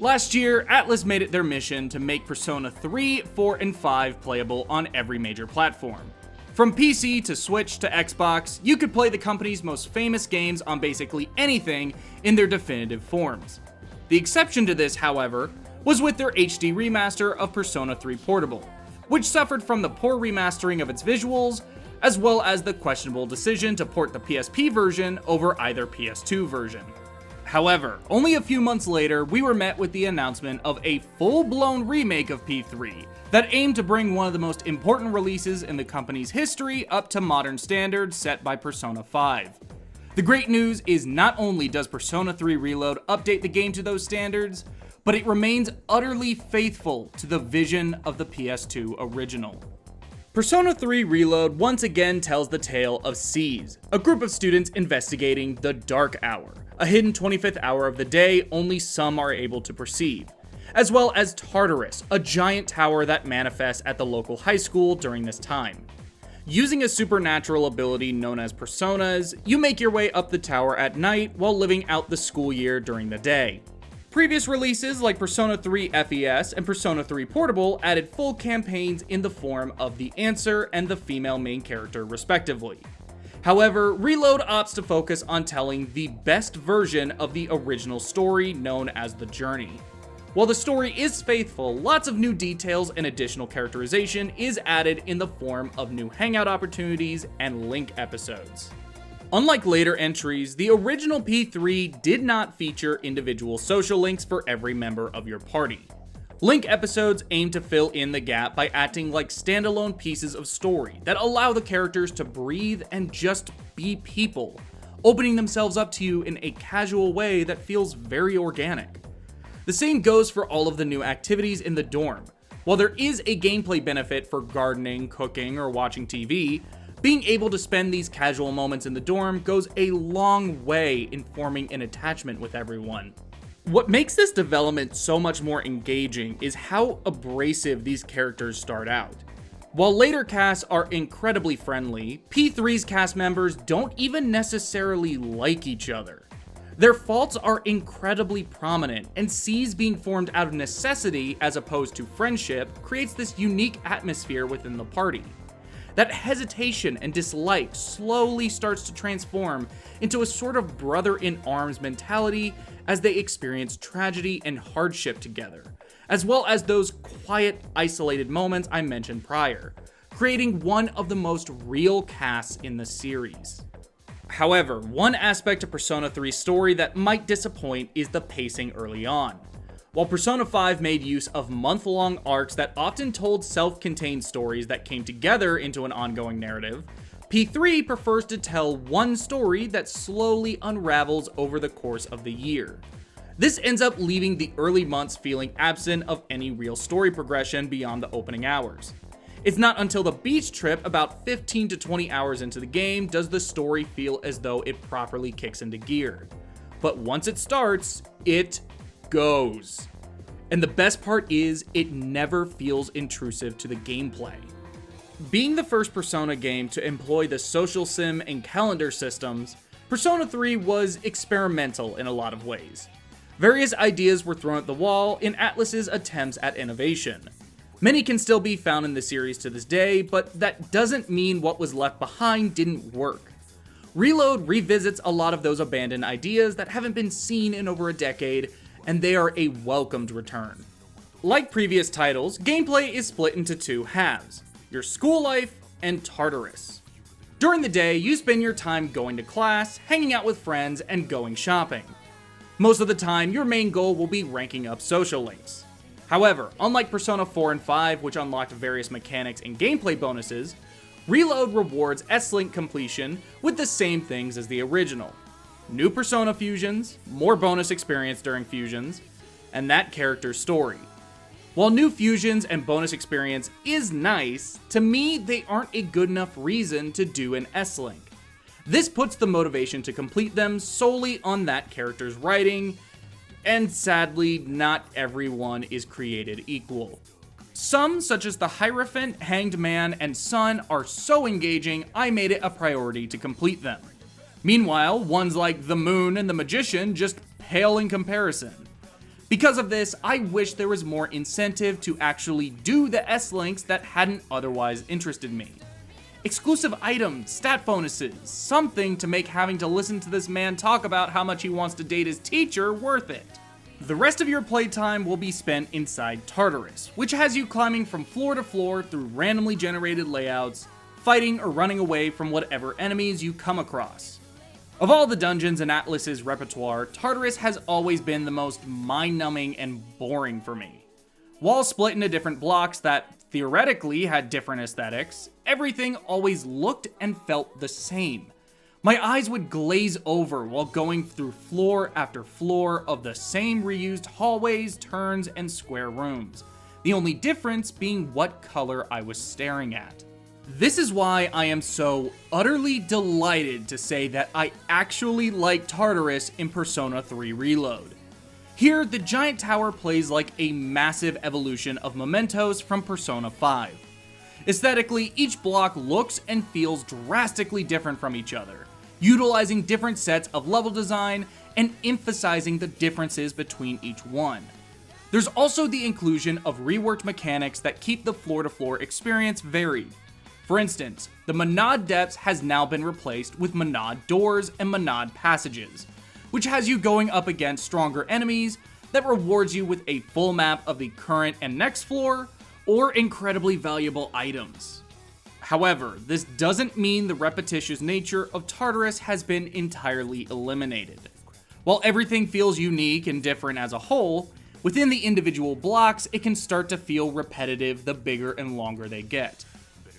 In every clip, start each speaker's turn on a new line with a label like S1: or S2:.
S1: Last year, Atlus made it their mission to make Persona 3, 4, and 5 playable on every major platform. From PC to Switch to Xbox, you could play the company's most famous games on basically anything in their definitive forms. The exception to this, however, was with their HD remaster of Persona 3 Portable, which suffered from the poor remastering of its visuals, as well as the questionable decision to port the PSP version over either PS2 version. However, only a few months later, we were met with the announcement of a full-blown remake of P3 that aimed to bring one of the most important releases in the company's history up to modern standards set by Persona 5. The great news is not only does Persona 3 Reload update the game to those standards, but it remains utterly faithful to the vision of the PS2 original. Persona 3 Reload once again tells the tale of Seize, a group of students investigating the Dark Hour, a hidden 25th hour of the day only some are able to perceive, as well as Tartarus, a giant tower that manifests at the local high school during this time. Using a supernatural ability known as personas, you make your way up the tower at night while living out the school year during the day. Previous releases like Persona 3 FES and Persona 3 Portable added full campaigns in the form of the Answer and the female main character respectively. However, Reload opts to focus on telling the best version of the original story known as The Journey. While the story is faithful, lots of new details and additional characterization is added in the form of new hangout opportunities and link episodes. Unlike later entries, the original P3 did not feature individual social links for every member of your party. Link episodes aim to fill in the gap by acting like standalone pieces of story that allow the characters to breathe and just be people, opening themselves up to you in a casual way that feels very organic. The same goes for all of the new activities in the dorm. While there is a gameplay benefit for gardening, cooking, or watching TV, being able to spend these casual moments in the dorm goes a long way in forming an attachment with everyone. What makes this development so much more engaging is how abrasive these characters start out. While later casts are incredibly friendly, P3's cast members don't even necessarily like each other. Their faults are incredibly prominent, and Seize being formed out of necessity as opposed to friendship creates this unique atmosphere within the party. That hesitation and dislike slowly starts to transform into a sort of brother-in-arms mentality as they experience tragedy and hardship together, as well as those quiet, isolated moments I mentioned prior, creating one of the most real casts in the series. However, one aspect of Persona 3's story that might disappoint is the pacing early on. While Persona 5 made use of month-long arcs that often told self-contained stories that came together into an ongoing narrative, P3 prefers to tell one story that slowly unravels over the course of the year. This ends up leaving the early months feeling absent of any real story progression beyond the opening hours. It's not until the beach trip about 15 to 20 hours into the game does the story feel as though it properly kicks into gear. But once it starts, it goes. And the best part is, it never feels intrusive to the gameplay. Being the first Persona game to employ the social sim and calendar systems, Persona 3 was experimental in a lot of ways. Various ideas were thrown at the wall in Atlus's attempts at innovation. Many can still be found in the series to this day, but that doesn't mean what was left behind didn't work. Reload revisits a lot of those abandoned ideas that haven't been seen in over a decade, and they are a welcomed return. Like previous titles, gameplay is split into two halves: your school life and Tartarus. During the day, you spend your time going to class, hanging out with friends, and going shopping. Most of the time, your main goal will be ranking up social links. However, unlike Persona 4 and 5, which unlocked various mechanics and gameplay bonuses, Reload rewards S-Link completion with the same things as the original. New Persona fusions, more bonus experience during fusions, and that character's story. While new fusions and bonus experience is nice, to me they aren't a good enough reason to do an S-Link. This puts the motivation to complete them solely on that character's writing, and sadly, not everyone is created equal. Some, such as the Hierophant, Hanged Man, and Sun, are so engaging I made it a priority to complete them. Meanwhile, ones like the Moon and the Magician just pale in comparison. Because of this, I wish there was more incentive to actually do the S-links that hadn't otherwise interested me. Exclusive items, stat bonuses, something to make having to listen to this man talk about how much he wants to date his teacher worth it. The rest of your playtime will be spent inside Tartarus, which has you climbing from floor to floor through randomly generated layouts, fighting or running away from whatever enemies you come across. Of all the dungeons in Atlus's repertoire, Tartarus has always been the most mind-numbing and boring for me. While split into different blocks that theoretically had different aesthetics, everything always looked and felt the same. My eyes would glaze over while going through floor after floor of the same reused hallways, turns, and square rooms, the only difference being what color I was staring at. This is why I am so utterly delighted to say that I actually like Tartarus in Persona 3 Reload. Here, the giant tower plays like a massive evolution of mementos from Persona 5. Aesthetically, each block looks and feels drastically different from each other, utilizing different sets of level design and emphasizing the differences between each one. There's also the inclusion of reworked mechanics that keep the floor-to-floor experience varied. For instance, the Monad Depths has now been replaced with Monad Doors and Monad Passages, which has you going up against stronger enemies that rewards you with a full map of the current and next floor, or incredibly valuable items. However, this doesn't mean the repetitious nature of Tartarus has been entirely eliminated. While everything feels unique and different as a whole, within the individual blocks it can start to feel repetitive the bigger and longer they get.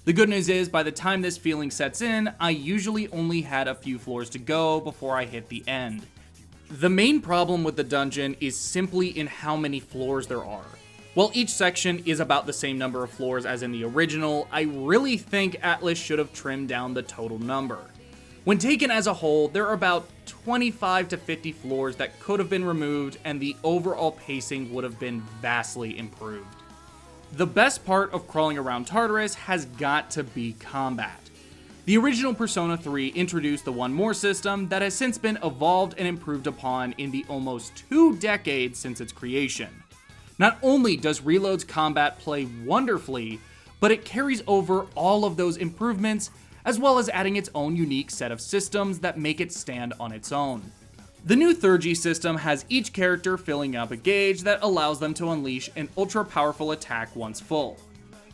S1: The good news is, by the time this feeling sets in, I usually only had a few floors to go before I hit the end. The main problem with the dungeon is simply in how many floors there are. While each section is about the same number of floors as in the original, I really think Atlus should have trimmed down the total number. When taken as a whole, there are about 25 to 50 floors that could have been removed, and the overall pacing would have been vastly improved. The best part of crawling around Tartarus has got to be combat. The original Persona 3 introduced the One More system that has since been evolved and improved upon in the almost 2 decades since its creation. Not only does Reload's combat play wonderfully, but it carries over all of those improvements, as well as adding its own unique set of systems that make it stand on its own. The new Thurgy system has each character filling up a gauge that allows them to unleash an ultra-powerful attack once full.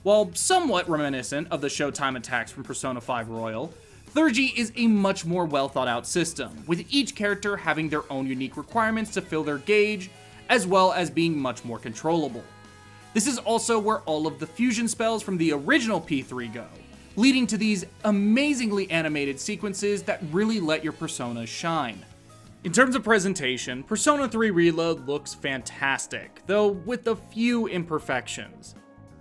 S1: While somewhat reminiscent of the Showtime attacks from Persona 5 Royal, Thurgy is a much more well-thought-out system, with each character having their own unique requirements to fill their gauge, as well as being much more controllable. This is also where all of the fusion spells from the original P3 go, leading to these amazingly animated sequences that really let your personas shine. In terms of presentation, Persona 3 Reload looks fantastic, though with a few imperfections.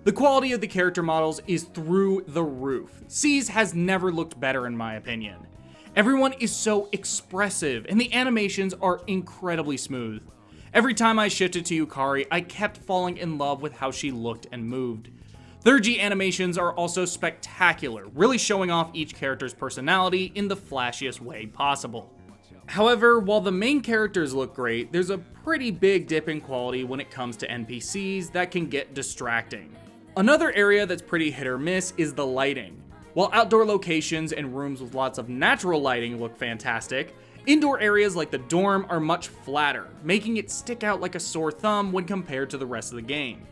S1: The quality of the character models is through the roof. C's has never looked better in my opinion. Everyone is so expressive, and the animations are incredibly smooth. Every time I shifted to Yukari, I kept falling in love with how she looked and moved. Thurgy animations are also spectacular, really showing off each character's personality in the flashiest way possible. However, while the main characters look great, there's a pretty big dip in quality when it comes to NPCs that can get distracting. Another area that's pretty hit or miss is the lighting. While outdoor locations and rooms with lots of natural lighting look fantastic, indoor areas like the dorm are much flatter, making it stick out like a sore thumb when compared to the rest of the game.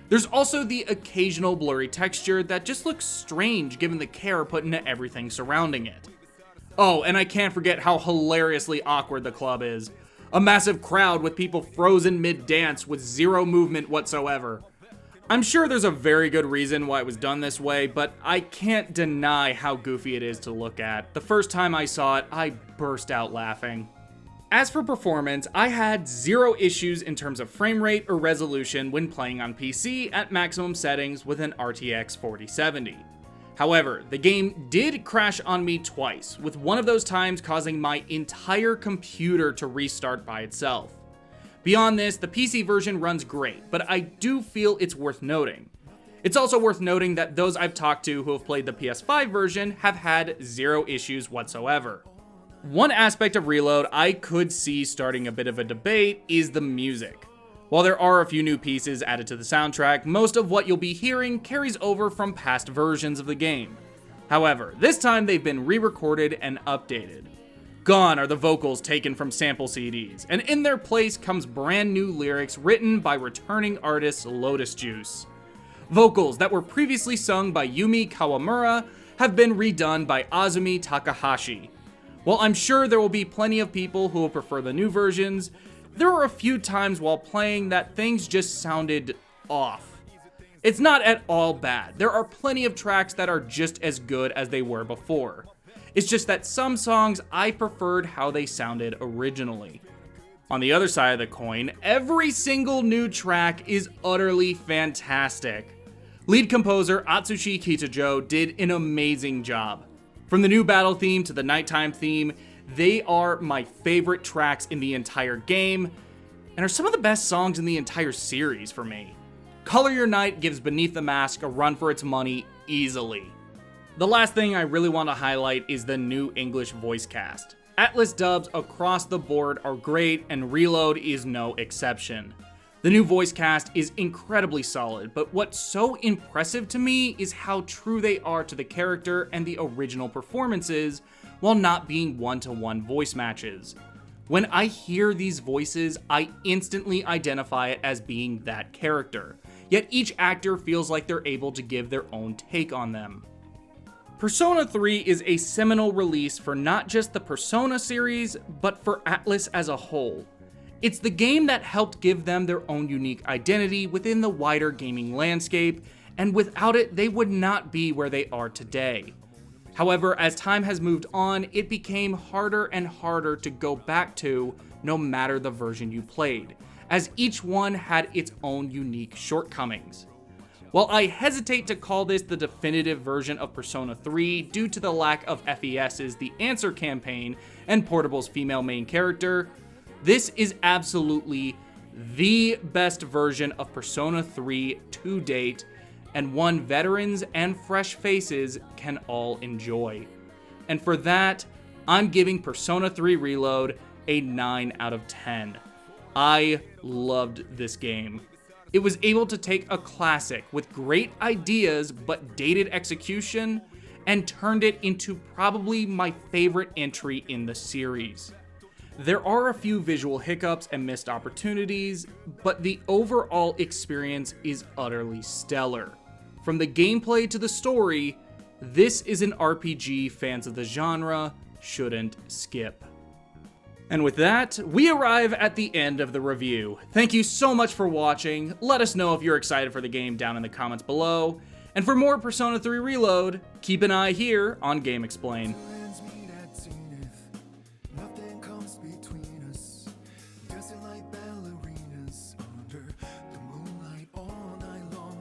S1: There's also the occasional blurry texture that just looks strange given the care put into everything surrounding it. Oh, and I can't forget how hilariously awkward the club is. A massive crowd with people frozen mid-dance with zero movement whatsoever. I'm sure there's a very good reason why it was done this way, but I can't deny how goofy it is to look at. The first time I saw it, I burst out laughing. As for performance, I had zero issues in terms of frame rate or resolution when playing on PC at maximum settings with an RTX 4070. However, the game did crash on me twice, with one of those times causing my entire computer to restart by itself. Beyond this, the PC version runs great, but I do feel it's worth noting. It's also worth noting that those I've talked to who have played the PS5 version have had zero issues whatsoever. One aspect of Reload I could see starting a bit of a debate is the music. While there are a few new pieces added to the soundtrack, most of what you'll be hearing carries over from past versions of the game. However, this time they've been re-recorded and updated. Gone are the vocals taken from sample CDs, and in their place comes brand new lyrics written by returning artist Lotus Juice. Vocals that were previously sung by Yumi Kawamura have been redone by Azumi Takahashi. While I'm sure there will be plenty of people who will prefer the new versions, there were a few times while playing that things just sounded off. It's not at all bad. There are plenty of tracks that are just as good as they were before. It's just that some songs I preferred how they sounded originally. On the other side of the coin, every single new track is utterly fantastic. Lead composer Atsushi Kitajo did an amazing job. From the new battle theme to the nighttime theme, they are my favorite tracks in the entire game, and are some of the best songs in the entire series for me. Color Your Night gives Beneath the Mask a run for its money easily. The last thing I really want to highlight is the new English voice cast. Atlas dubs across the board are great, and Reload is no exception. The new voice cast is incredibly solid, but what's so impressive to me is how true they are to the character and the original performances, while not being one-to-one voice matches. When I hear these voices, I instantly identify it as being that character, yet each actor feels like they're able to give their own take on them. Persona 3 is a seminal release for not just the Persona series, but for Atlus as a whole. It's the game that helped give them their own unique identity within the wider gaming landscape, and without it, they would not be where they are today. However, as time has moved on, it became harder and harder to go back to, no matter the version you played, as each one had its own unique shortcomings. While I hesitate to call this the definitive version of Persona 3 due to the lack of FES's The Answer campaign and Portable's female main character, this is absolutely the best version of Persona 3 to date, and one veterans and fresh faces can all enjoy. And for that, I'm giving Persona 3 Reload a 9 out of 10. I loved this game. It was able to take a classic with great ideas but dated execution and turned it into probably my favorite entry in the series. There are a few visual hiccups and missed opportunities, but the overall experience is utterly stellar. From the gameplay to the story, this is an RPG fans of the genre shouldn't skip. And with that, we arrive at the end of the review. Thank you so much for watching. Let us know if you're excited for the game down in the comments below. And for more Persona 3 Reload, keep an eye here on GameXplain.